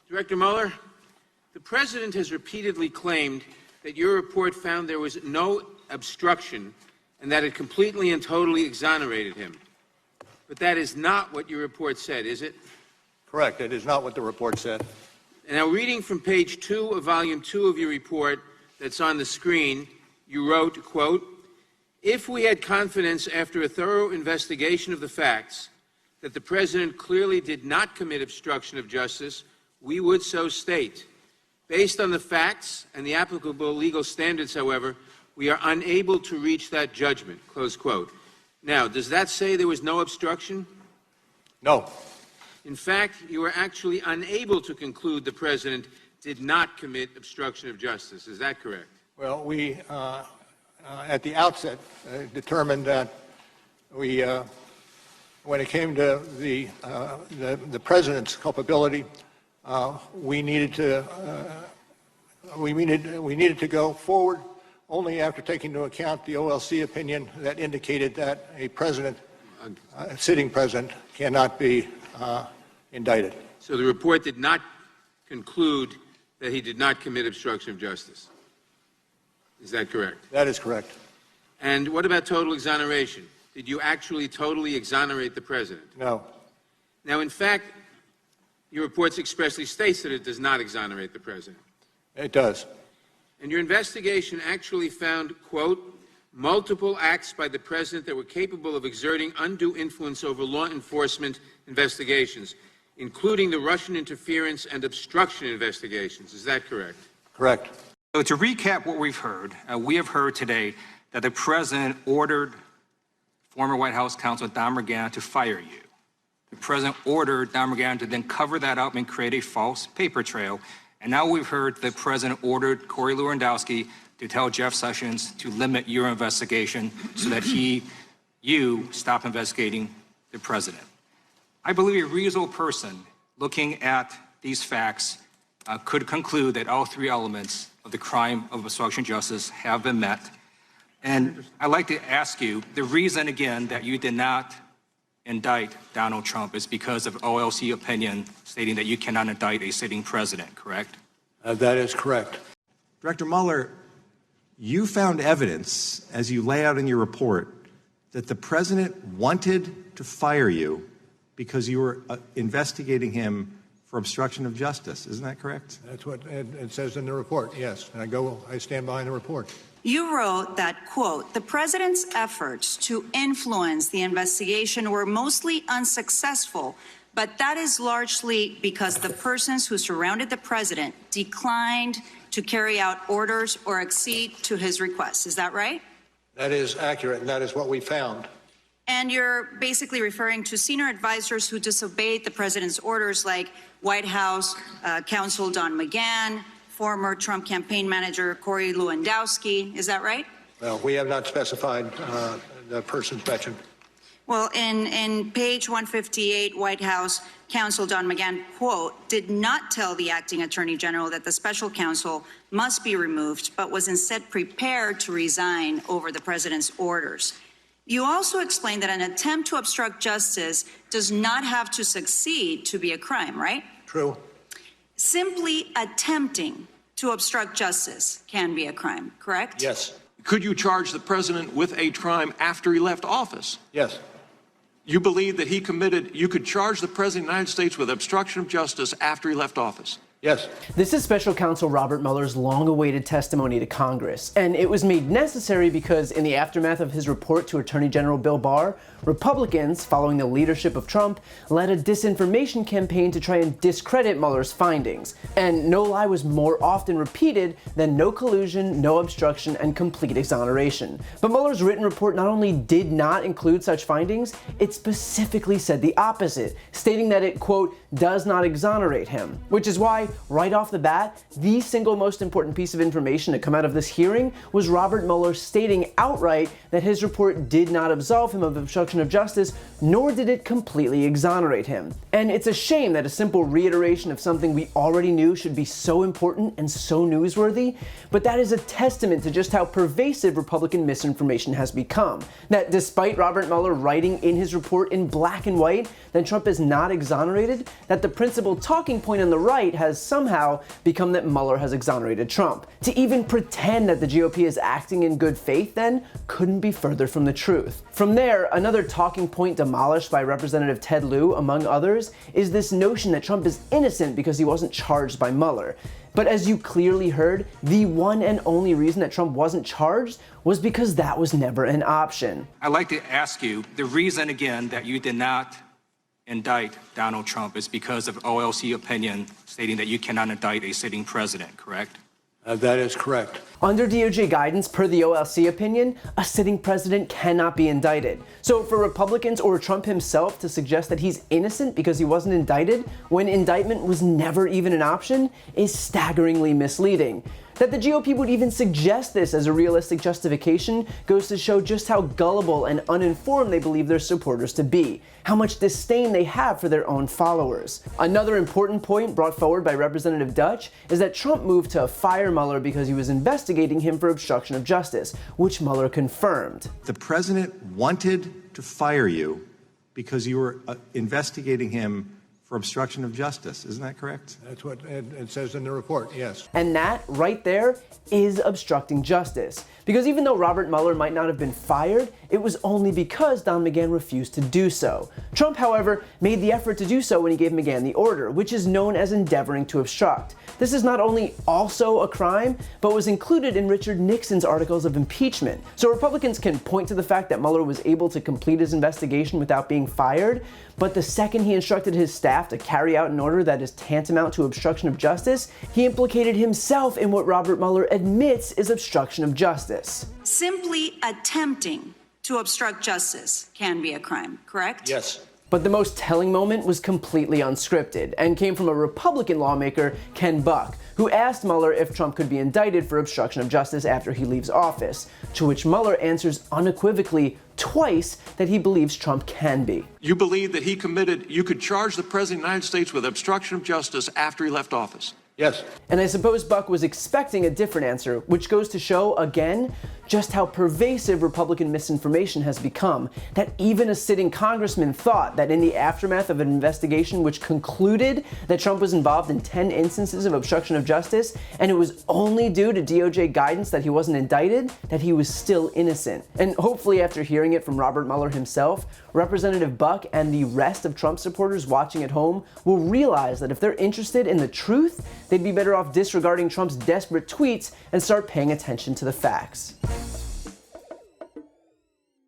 Director Mueller, the President has repeatedly claimed that your report found there was no obstruction and that it completely and totally exonerated him. But that is not what your report said, is it? Correct. It is not what the report said. And now, reading from page 2 of volume 2 of your report that's on the screen, you wrote, quote, "If we had confidence after a thorough investigation of the facts that the President clearly did not commit obstruction of justice, we would so state. Based on the facts and the applicable legal standards, however, we are unable to reach that judgment," close quote. Now, does that say there was no obstruction? No. In fact, you were actually unable to conclude the President did not commit obstruction of justice. Is that correct? Well, we, at the outset, determined that we, when it came to the President's culpability, we needed to go forward only after taking into account the OLC opinion that indicated that a president, a sitting president, cannot be indicted. So the report did not conclude that he did not commit obstruction of justice. Is that correct? That is correct. And what about total exoneration? Did you actually totally exonerate the President? No. Now, in fact, your report expressly states that it does not exonerate the President. It does. And your investigation actually found, quote, multiple acts by the President that were capable of exerting undue influence over law enforcement investigations, including the Russian interference and obstruction investigations. Is that correct? Correct. So to recap what we've heard, we have heard today that the President ordered former White House counsel Don McGahn to fire you. The President ordered Don McGahn to then cover that up and create a false paper trail. And now we've heard the President ordered Corey Lewandowski to tell Jeff Sessions to limit your investigation so that you stop investigating the President. I believe a reasonable person looking at these facts could conclude that all three elements of the crime of obstruction of justice have been met. And I'd like to ask you, the reason, again, that you did not indict Donald Trump is because of OLC opinion stating that you cannot indict a sitting president, correct? That is correct. Director Mueller, you found evidence, as you lay out in your report, that the President wanted to fire you because you were investigating him for obstruction of justice. Isn't that correct? That's what it says in the report, yes. And I stand behind the report. You wrote that, quote, the President's efforts to influence the investigation were mostly unsuccessful, but that is largely because the persons who surrounded the President declined to carry out orders or accede to his requests. Is that right? That is accurate, and that is what we found. And you're basically referring to senior advisors who disobeyed the President's orders, like White House counsel Don McGahn, former Trump campaign manager Corey Lewandowski. Is that right? Well, we have not specified the persons mentioned. Well, in page 158, White House counsel Don McGahn, quote, did not tell the acting attorney general that the special counsel must be removed, but was instead prepared to resign over the President's orders. You also explained that an attempt to obstruct justice does not have to succeed to be a crime, right? True. Simply attempting to obstruct justice can be a crime, correct? Yes. Could you charge the President with a crime after he left office? Yes. You believe that you could charge the President of the United States with obstruction of justice after he left office? Yes. This is Special Counsel Robert Mueller's long-awaited testimony to Congress, and it was made necessary because in the aftermath of his report to Attorney General Bill Barr, Republicans, following the leadership of Trump, led a disinformation campaign to try and discredit Mueller's findings. And no lie was more often repeated than no collusion, no obstruction, and complete exoneration. But Mueller's written report not only did not include such findings, it specifically said the opposite, stating that it, quote, does not exonerate him, which is why, right off the bat, the single most important piece of information to come out of this hearing was Robert Mueller stating outright that his report did not absolve him of obstruction of justice, nor did it completely exonerate him. And it's a shame that a simple reiteration of something we already knew should be so important and so newsworthy, but that is a testament to just how pervasive Republican misinformation has become. That despite Robert Mueller writing in his report in black and white that Trump is not exonerated, that the principal talking point on the right has has somehow become that Mueller has exonerated Trump. To even pretend that the GOP is acting in good faith then couldn't be further from the truth. From there, another talking point demolished by Representative Ted Lieu, among others, is this notion that Trump is innocent because he wasn't charged by Mueller. But as you clearly heard, the one and only reason that Trump wasn't charged was because that was never an option. I'd like to ask you, the reason again that you did not indict Donald Trump is because of OLC opinion stating that you cannot indict a sitting president, correct? That is correct. Under DOJ guidance, per the OLC opinion, a sitting president cannot be indicted. So for Republicans or Trump himself to suggest that he's innocent because he wasn't indicted when indictment was never even an option is staggeringly misleading. That the GOP would even suggest this as a realistic justification goes to show just how gullible and uninformed they believe their supporters to be, how much disdain they have for their own followers. Another important point brought forward by Representative Dutch is that Trump moved to fire Mueller because he was investigating him for obstruction of justice, which Mueller confirmed. The president wanted to fire you because you were investigating him for obstruction of justice. Isn't that correct? That's what it says in the report, yes. And that, right there, is obstructing justice. Because even though Robert Mueller might not have been fired, it was only because Don McGahn refused to do so. Trump, however, made the effort to do so when he gave McGahn the order, which is known as endeavoring to obstruct. This is not only also a crime, but was included in Richard Nixon's articles of impeachment. So Republicans can point to the fact that Mueller was able to complete his investigation without being fired, but the second he instructed his staff to carry out an order that is tantamount to obstruction of justice, he implicated himself in what Robert Mueller admits is obstruction of justice. Simply attempting to obstruct justice can be a crime, correct? Yes. But the most telling moment was completely unscripted and came from a Republican lawmaker, Ken Buck, who asked Mueller if Trump could be indicted for obstruction of justice after he leaves office, to which Mueller answers unequivocally twice that he believes Trump can be. You believe that you could charge the President of the United States with obstruction of justice after he left office? Yes. And I suppose Buck was expecting a different answer, which goes to show, again, just how pervasive Republican misinformation has become, that even a sitting congressman thought that in the aftermath of an investigation which concluded that Trump was involved in 10 instances of obstruction of justice, and it was only due to DOJ guidance that he wasn't indicted, that he was still innocent. And hopefully after hearing it from Robert Mueller himself, Representative Buck and the rest of Trump supporters watching at home will realize that if they're interested in the truth, they'd be better off disregarding Trump's desperate tweets and start paying attention to the facts.